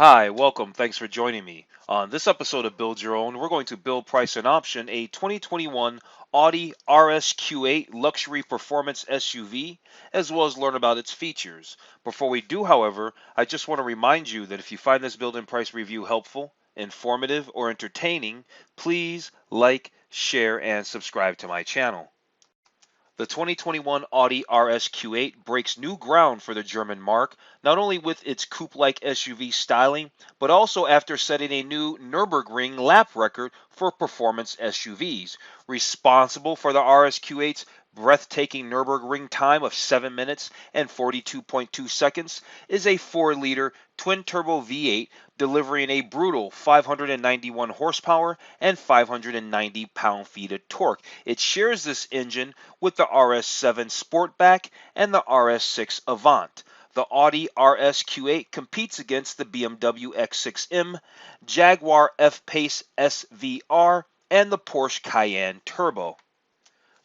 Hi, welcome. Thanks for joining me. On this episode of Build Your Own, we're going to build, price, and option a 2021 Audi RS Q8 luxury performance SUV, as well as learn about its features. Before we do, however, I just want to remind you that if you find this build and price review helpful, informative, or entertaining, please like, share, and subscribe to my channel. The 2021 Audi RS Q8 breaks new ground for the German marque, not only with its coupe-like SUV styling, but also after setting a new Nürburgring lap record for performance SUVs. Responsible for the RS Q8's breathtaking Nürburgring time of 7 minutes and 42.2 seconds is a 4-liter twin-turbo V8 delivering a brutal 591 horsepower and 590 pound-feet of torque. It shares this engine with the RS7 Sportback and the RS6 Avant. The Audi RS Q8 competes against the BMW X6M, Jaguar F-Pace SVR, and the Porsche Cayenne Turbo.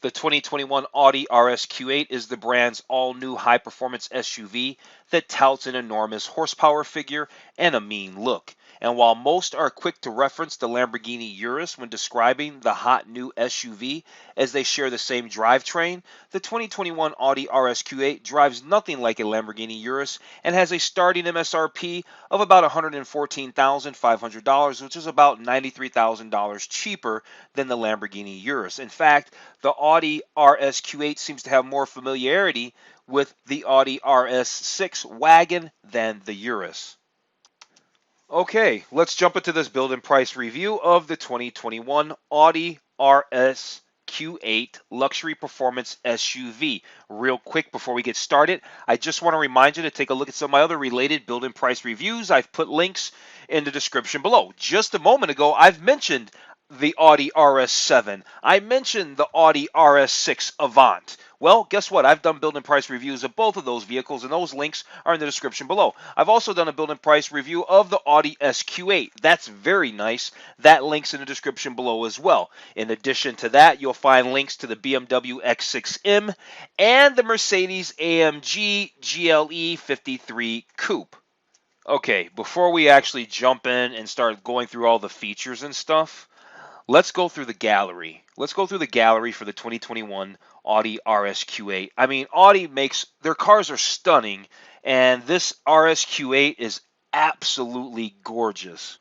The 2021 Audi RS Q8 is the brand's all-new high-performance SUV that touts an enormous horsepower figure and a mean look. And while most are quick to reference the Lamborghini Urus when describing the hot new SUV as they share the same drivetrain, the 2021 Audi RS Q8 drives nothing like a Lamborghini Urus and has a starting MSRP of about $114,500, which is about $93,000 cheaper than the Lamborghini Urus. In fact, the Audi RS Q8 seems to have more familiarity with the Audi RS6 wagon than the Urus. Okay, let's jump into this build and price review of the 2021 Audi RS Q8 luxury performance SUV. Real quick before we get started, I just want to remind you to take a look at some of my other related build and price reviews. I've put links in the description below. Just a moment ago, I've mentioned the Audi RS7. I mentioned the Audi RS6 Avant. Well, guess what? I've done build and price reviews of both of those vehicles, and those links are in the description below. I've also done a build and price review of the Audi SQ8. That's very nice. That link's in the description below as well. In addition to that, you'll find links to the BMW X6M and the Mercedes AMG GLE 53 Coupe. Okay, before we actually jump in and start going through all the features and stuff, let's go through the gallery. Let's go through the gallery for the 2021 Audi RS Q8. I mean, Audi makes, their cars are stunning, and this RS Q8 is absolutely gorgeous.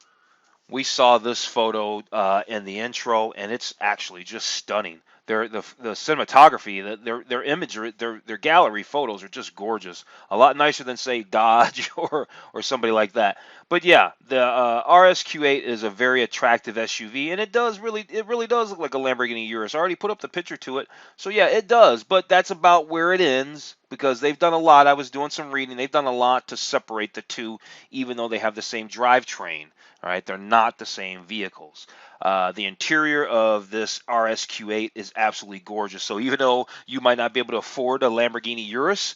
We saw this photo in the intro, and it's actually just stunning. The cinematography, their imagery, their gallery photos are just gorgeous. A lot nicer than say Dodge or somebody like that. But yeah, the RS Q8 is a very attractive SUV, and it really does look like a Lamborghini Urus. I already put up the picture to it, so yeah, it does. But that's about where it ends because they've done a lot. I was doing some reading. They've done a lot to separate the two, even though they have the same drivetrain. All right, they're not the same vehicles. The interior of this RS Q8 is absolutely gorgeous. So even though you might not be able to afford a Lamborghini Urus,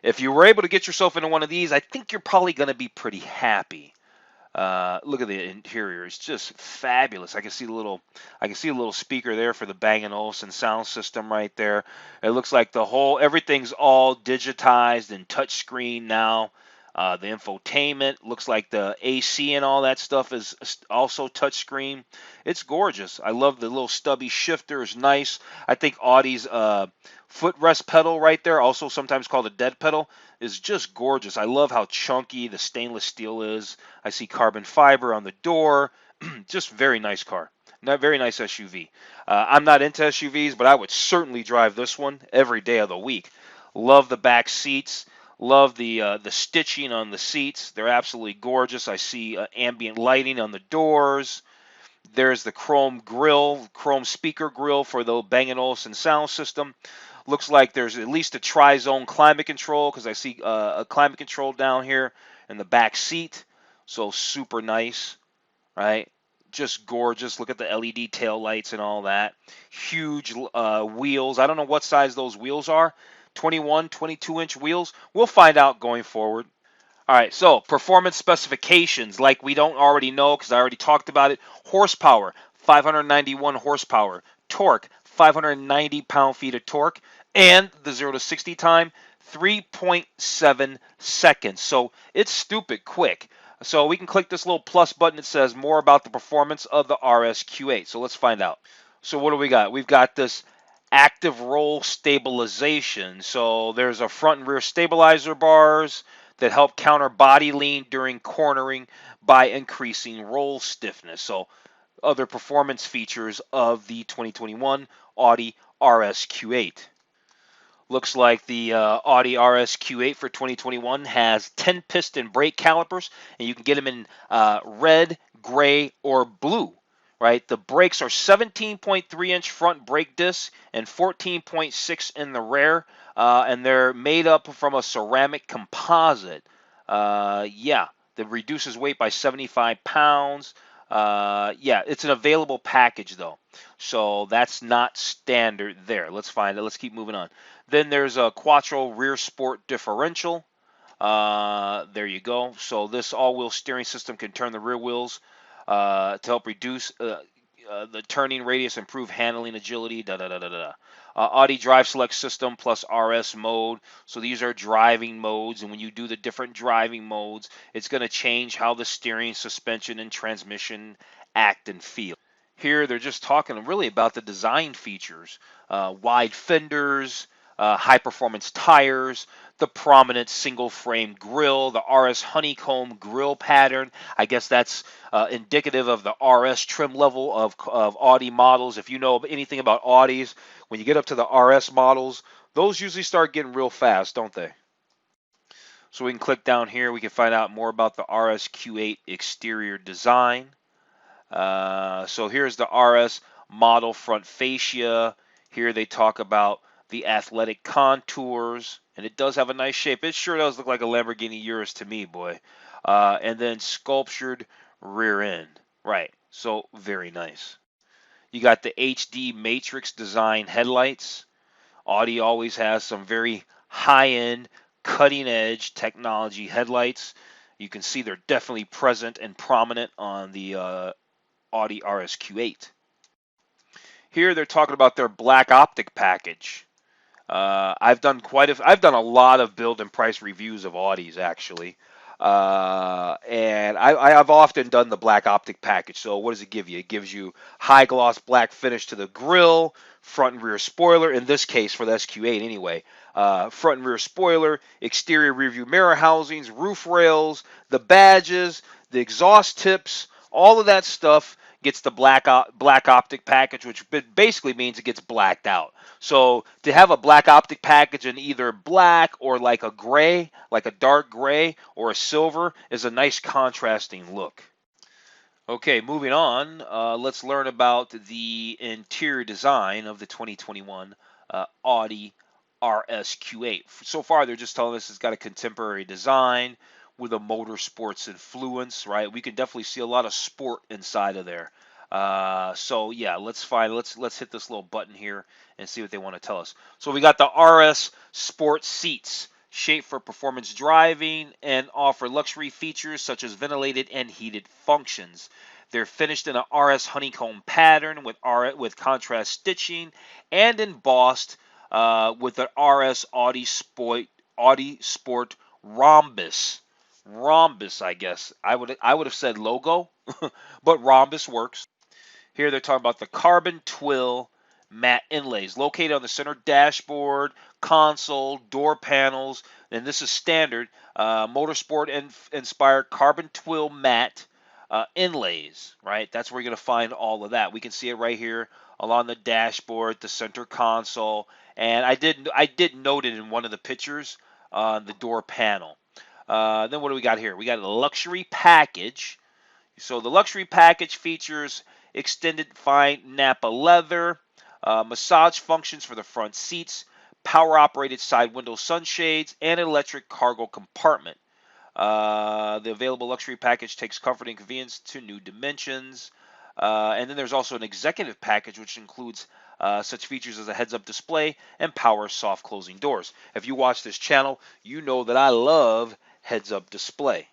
if you were able to get yourself into one of these, I think you're probably going to be pretty happy. Look at the interior; it's just fabulous. I can see a little speaker there for the Bang & Olufsen sound system right there. It looks like everything's all digitized and touchscreen now. The infotainment looks like the AC and all that stuff is also touchscreen. It's gorgeous. I love the little stubby shifter. It's nice. I think Audi's footrest pedal right there, also sometimes called a dead pedal, is just gorgeous. I love how chunky the stainless steel is. I see carbon fiber on the door. Just very nice car. Very nice SUV. I'm not into SUVs, but I would certainly drive this one every day of the week. Love the back seats. Love the stitching on the seats. They're absolutely gorgeous. I see ambient lighting on the doors. There's the chrome grille, chrome speaker grille for the Bang & Olufsen sound system. Looks like there's at least a tri-zone climate control because I see a climate control down here in the back seat. So super nice, right? Just gorgeous. Look at the LED tail lights and all that. Huge wheels. I don't know what size those wheels are. 21, 22-inch wheels. We'll find out going forward. All right, so performance specifications, like we don't already know because I already talked about it. Horsepower, 591 horsepower. Torque, 590 pound-feet of torque. And the 0 to 60 time, 3.7 seconds. So it's stupid quick. So we can click this little plus button that says more about the performance of the RS Q8. So let's find out. So what do we got? We've got this active roll stabilization. So there's a front and rear stabilizer bars that help counter body lean during cornering by increasing roll stiffness. So other performance features of the 2021 Audi RS Q8. Looks like the Audi RS Q8 for 2021 has 10 piston brake calipers, and you can get them in red, gray, or blue. Right, the brakes are 17.3-inch front brake discs and 14.6 in the rear, and they're made up from a ceramic composite. Yeah, that reduces weight by 75 pounds. Yeah, it's an available package though, so that's not standard there. Let's find it. Let's keep moving on. Then there's a Quattro rear sport differential. There you go. So this all-wheel steering system can turn the rear wheels to help reduce the turning radius, improve handling agility. Da da da da da. Audi Drive Select System plus RS mode. So these are driving modes, and when you do the different driving modes, it's going to change how the steering, suspension, and transmission act and feel. Here they're just talking really about the design features, wide fenders, high performance tires, the prominent single frame grille, the RS honeycomb grille pattern. I guess that's indicative of the RS trim level of Audi models. If you know anything about Audis, when you get up to the RS models, those usually start getting real fast, don't they? So we can click down here. We can find out more about the RS Q8 exterior design. So here's the RS model front fascia. Here they talk about the athletic contours, and it does have a nice shape. It sure does look like a Lamborghini Urus to me, boy. And then sculptured rear end. Right, so very nice. You got the HD matrix design headlights. Audi always has some very high-end, cutting-edge technology headlights. You can see they're definitely present and prominent on the Audi RS Q8. Here they're talking about their black optic package. I've done a lot of build and price reviews of Audis actually, and I've often done the black optic package. So what does it give you? It gives you high gloss black finish to the grille, front and rear spoiler. In this case, for the SQ8 anyway, front and rear spoiler, exterior rearview mirror housings, roof rails, the badges, the exhaust tips, all of that stuff gets the black optic package, which basically means it gets blacked out. So to have a black optic package in either black or like a gray, like a dark gray or a silver, is a nice contrasting look. Okay, moving on, let's learn about the interior design of the 2021 Audi RS Q8. So far, they're just telling us it's got a contemporary design with a motorsports influence, right? We can definitely see a lot of sport inside of there. So yeah, let's hit this little button here and see what they want to tell us. So we got the RS Sport seats, shaped for performance driving and offer luxury features such as ventilated and heated functions. They're finished in a RS honeycomb pattern with contrast stitching and embossed with the RS Audi Sport rhombus. Rhombus, I guess. I would have said logo, but rhombus works. Here they're talking about the carbon twill matte inlays located on the center dashboard, console, door panels, and this is standard motorsport inspired carbon twill matte inlays, right? That's where you're going to find all of that. We can see it right here along the dashboard, the center console, and I did note it in one of the pictures on the door panel. Then what do we got here? We got a luxury package. So the luxury package features extended fine Napa leather, massage functions for the front seats, power-operated side window sunshades, and an electric cargo compartment. The available luxury package takes comfort and convenience to new dimensions. And then there's also an executive package, which includes such features as a heads-up display and power soft closing doors. If you watch this channel, you know that I love heads-up display.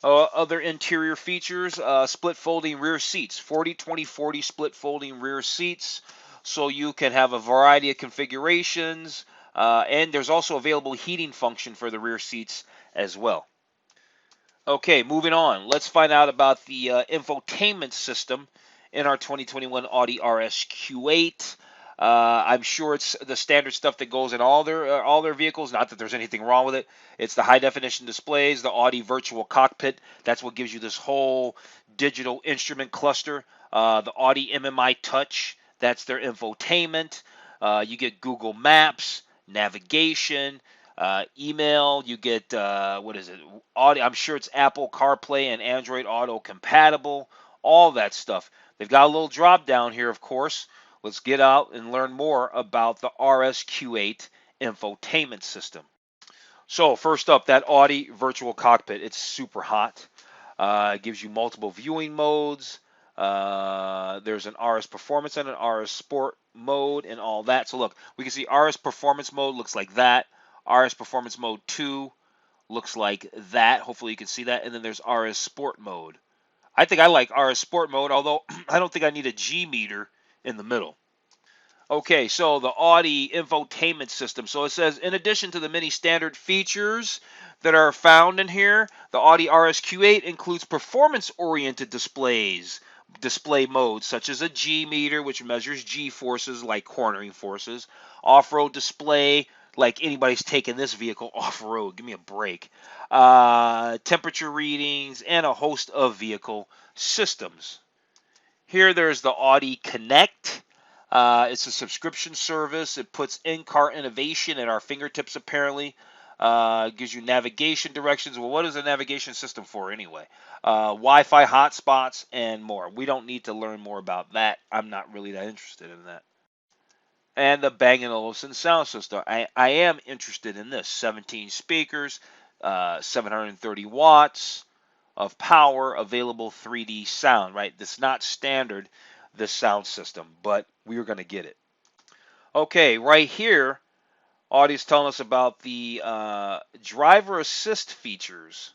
Other interior features, split folding rear seats, 40-20-40 split folding rear seats, so you can have a variety of configurations, and there's also available heating function for the rear seats as well. Okay, moving on. Let's find out about the infotainment system in our 2021 Audi RS Q8. I'm sure it's the standard stuff that goes in all their vehicles. Not that there's anything wrong with it. It's the high definition displays, the Audi virtual cockpit. That's what gives you this whole digital instrument cluster. The Audi MMI Touch. That's their infotainment. You get Google Maps, navigation, email. You get what is it? Audio. I'm sure it's Apple CarPlay and Android Auto compatible. All that stuff. They've got a little drop down here, of course. Let's get out and learn more about the RS Q8 infotainment system. So first up, that Audi virtual cockpit. It's super hot. It gives you multiple viewing modes. There's an RS Performance and an RS Sport mode and all that. So look, we can see RS Performance mode looks like that. RS Performance mode 2 looks like that. Hopefully you can see that. And then there's RS Sport mode. I think I like RS Sport mode, although I don't think I need a G meter in the middle. Okay, so the Audi infotainment system. So it says, in addition to the many standard features that are found in here, the Audi RS Q8 includes performance-oriented display modes such as a G meter, which measures G forces like cornering forces, off-road display, like anybody's taking this vehicle off-road. Give me a break. Temperature readings, and a host of vehicle systems. Here there's the Audi Connect. It's a subscription service. It puts in-car innovation at our fingertips, apparently. Gives you navigation directions. Well, what is a navigation system for anyway? Wi-Fi hotspots and more. We don't need to learn more about that. I'm not really that interested in that. And the Bang & Olufsen sound system. I am interested in this. 17 speakers, 730 watts of power, available 3D sound, right? That's not standard, this sound system, but we are going to get it. Okay, right here, Audi's telling us about the driver assist features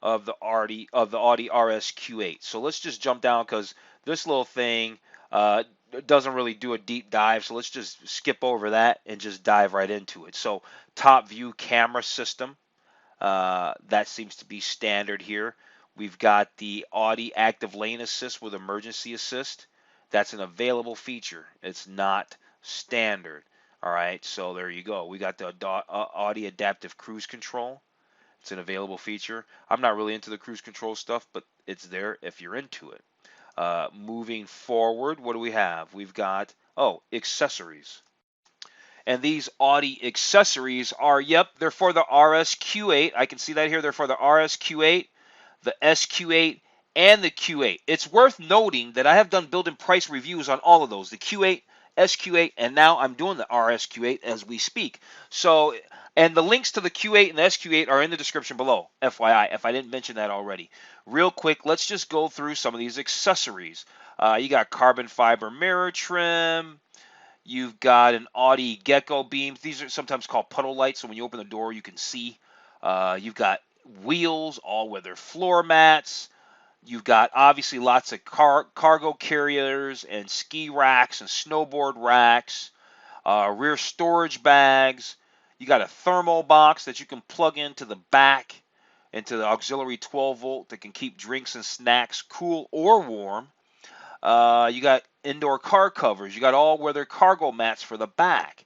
of the Audi RS Q8. So let's just jump down because this little thing doesn't really do a deep dive. So let's just skip over that and just dive right into it. So top view camera system, that seems to be standard here. We've got the Audi Active Lane Assist with Emergency Assist. That's an available feature. It's not standard. All right, so there you go. We got the Audi Adaptive Cruise Control. It's an available feature. I'm not really into the cruise control stuff, but it's there if you're into it. Moving forward, what do we have? We've got, accessories. And these Audi accessories are, they're for the RS Q8. I can see that here. They're for the RS Q8, the SQ8, and the Q8. It's worth noting that I have done build and price reviews on all of those, the Q8, SQ8, and now I'm doing the RS Q8 as we speak. So, and the links to the Q8 and the SQ8 are in the description below, FYI, if I didn't mention that already. Real quick, let's just go through some of these accessories. You got carbon fiber mirror trim. You've got an Audi Gecko beams. These are sometimes called puddle lights, so when you open the door, you can see. You've got wheels, all-weather floor mats. You've got obviously lots of cargo carriers and ski racks and snowboard racks, rear storage bags. You got a thermal box that you can plug into the back, into the auxiliary 12-volt that can keep drinks and snacks cool or warm. You got indoor car covers. You got all-weather cargo mats for the back.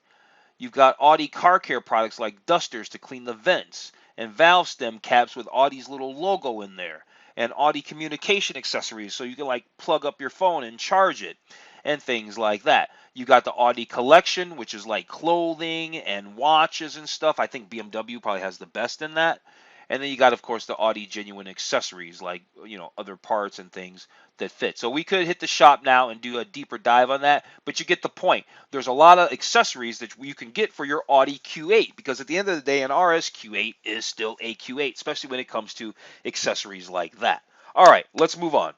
You've got Audi car care products like dusters to clean the vents and valve stem caps with Audi's little logo in there. And Audi communication accessories so you can like plug up your phone and charge it and things like that. You got the Audi collection, which is like clothing and watches and stuff. I think BMW probably has the best in that. And then you got, of course, the Audi genuine accessories like, other parts and things that fit. So we could hit the shop now and do a deeper dive on that, but you get the point. There's a lot of accessories that you can get for your Audi Q8 because at the end of the day, an RS Q8 is still a Q8, especially when it comes to accessories like that. All right, let's move on.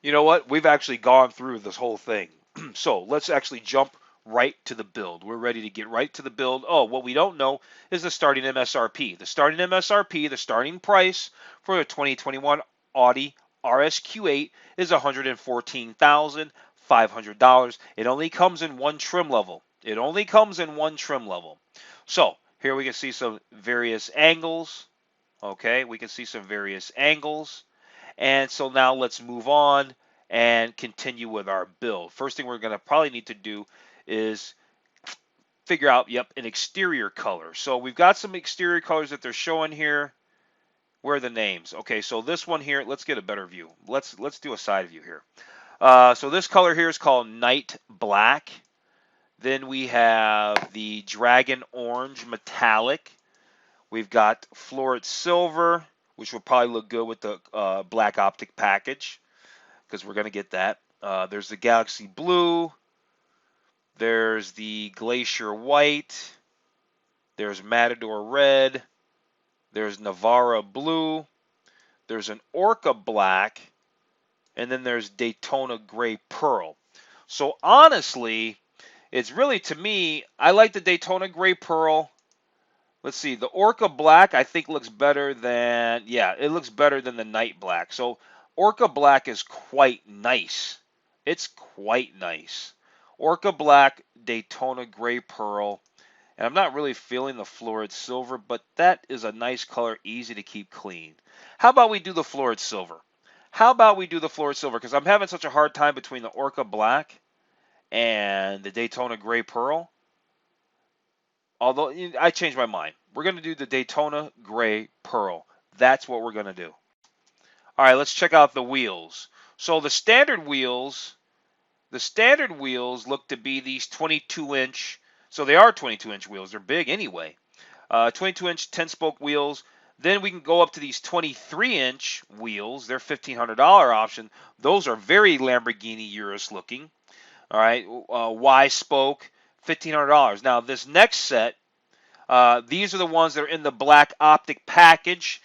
You know what? We've actually gone through this whole thing. So let's actually jump right to the build. We're ready to get right to the build. Oh, what we don't know is the starting MSRP. The starting MSRP, the starting price for the 2021 Audi RS Q8 is $114,500. It only comes in one trim level. It only comes in one trim level. So here we can see some various angles Okay, we can see some various angles. And so now let's move on and continue with our build. First thing we're going to probably need to do is figure out, yep, an exterior color. So we've got some exterior colors that they're showing here. Where are the names? Okay, so this one here, let's get a better view. Let's do a side view here. So this color here is called Night Black. Then we have the Dragon Orange Metallic. We've got Florid Silver, which will probably look good with the black optic package because we're going to get that. There's the Galaxy Blue. There's the Glacier White. There's Matador Red. There's Navarra Blue. There's an Orca Black. And then there's Daytona Gray Pearl. So honestly, it's really, to me, I like the Daytona Gray Pearl. Let's see, the Orca Black I think looks better than, yeah, it looks better than the Night Black. So Orca Black is quite nice. It's quite nice. Orca Black, Daytona Gray Pearl. And I'm not really feeling the Florid Silver, but that is a nice color, easy to keep clean. How about we do the Florid Silver? Because I'm having such a hard time between the Orca Black and the Daytona Gray Pearl. Although I changed my mind. We're going to do the Daytona Gray Pearl. That's what we're going to do. All right, let's check out the wheels. So the standard wheels look to be these 22-inch. So they are 22-inch wheels. They're big anyway. 22-inch 10-spoke wheels. Then we can go up to these 23-inch wheels. They're $1,500 option. Those are very Lamborghini Urus looking. All right, Y-spoke, $1,500. Now this next set, these are the ones that are in the black optic package.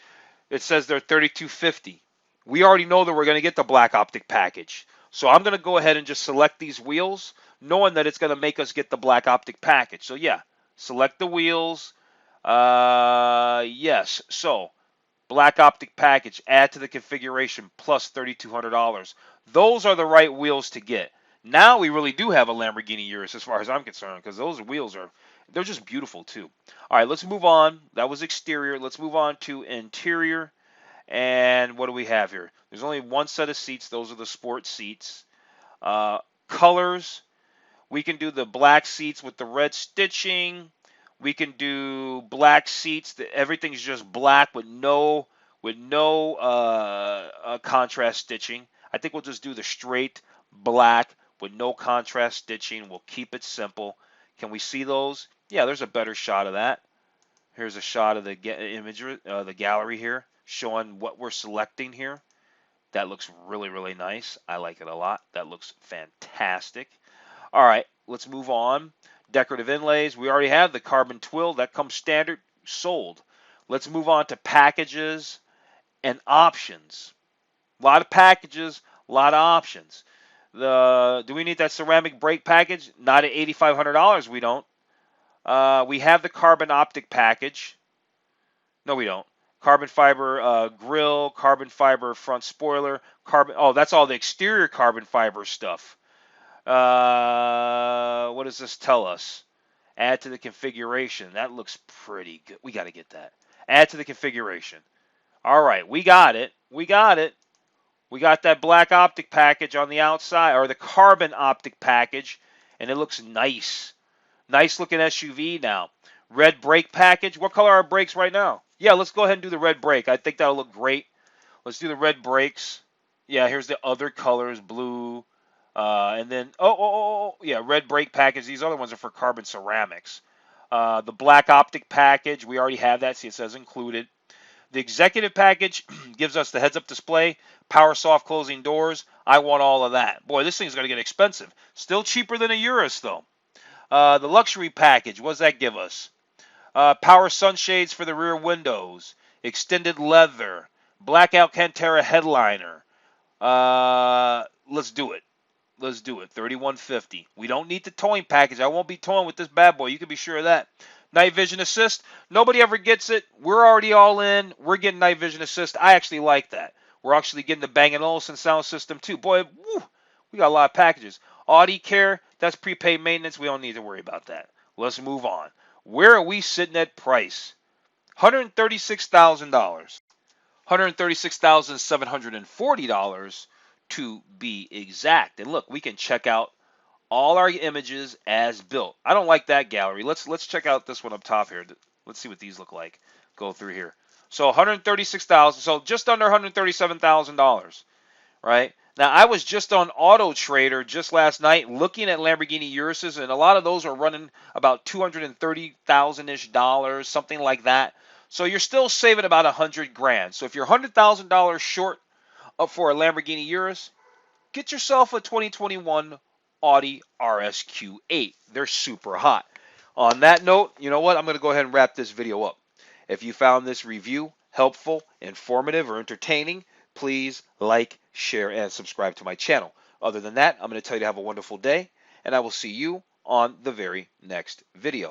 It says they're $3,250. We already know that we're going to get the black optic package. So I'm going to go ahead and just select these wheels, knowing that it's going to make us get the black optic package. So yeah, select the wheels. Yes, so black optic package, add to the configuration, plus $3,200. Those are the right wheels to get. Now we really do have a Lamborghini Urus as far as I'm concerned, because those wheels they're just beautiful too. All right, let's move on. That was exterior. Let's move on to interior. And what do we have here? There's only one set of seats. Those are the sport seats. Colors. We can do the black seats with the red stitching. We can do black seats that everything's just black with no contrast stitching. I think we'll just do the straight black with no contrast stitching. We'll keep it simple. Can we see those? Yeah, there's a better shot of that. Here's a shot of the imagery, the gallery here, showing what we're selecting here. That looks really, really nice. I like it a lot. That looks fantastic. All right, let's move on. Decorative inlays. We already have the carbon twill. That comes standard, sold. Let's move on to packages and options. A lot of packages, a lot of options. Do we need that ceramic brake package? Not at $8,500. We don't. We have the carbon optic package. No, we don't. Carbon fiber grill, carbon fiber front spoiler, carbon. Oh, that's all the exterior carbon fiber stuff. What does this tell us? Add to the configuration. That looks pretty good. We got to get that. Add to the configuration. All right, we got it. We got it. We got that black optic package on the outside, or the carbon optic package, and it looks nice. Nice looking SUV now. Red brake package. What color are our brakes right now? Yeah, let's go ahead and do the red brake. I think that'll look great. Let's do the red brakes. Yeah, here's the other colors, blue. And then, yeah, red brake package. These other ones are for carbon ceramics. The black optic package, we already have that. See, it says included. The executive package gives us the heads-up display, power soft closing doors. I want all of that. Boy, this thing's going to get expensive. Still cheaper than a Urus, though. The luxury package, what does that give us? Power sunshades for the rear windows, extended leather, black Alcantara headliner. Let's do it. Let's do it. $3,150. We don't need the towing package. I won't be towing with this bad boy. You can be sure of that. Night vision assist. Nobody ever gets it. We're already all in. We're getting night vision assist. I actually like that. We're actually getting the Bang & Olufsen sound system too. Boy, woo, we got a lot of packages. Audi Care, that's prepaid maintenance. We don't need to worry about that. Let's move on. Where are we sitting at price? $136,000. $136,740 to be exact. And look, we can check out all our images as built. I don't like that gallery. Let's check out this one up top here. Let's see what these look like. Go through here. So 136,000, so just under $137,000, right? Now I was just on Auto Trader just last night looking at Lamborghini Uruses, and a lot of those are running about 230,000-ish dollars, something like that. So you're still saving about 100 grand. So if you're $100,000 short up for a Lamborghini Urus, get yourself a 2021 Audi RS Q8. They're super hot. On that note, you know what? I'm going to go ahead and wrap this video up. If you found this review helpful, informative, or entertaining, please like, share, and subscribe to my channel. Other than that, I'm going to tell you to have a wonderful day, and I will see you on the very next video.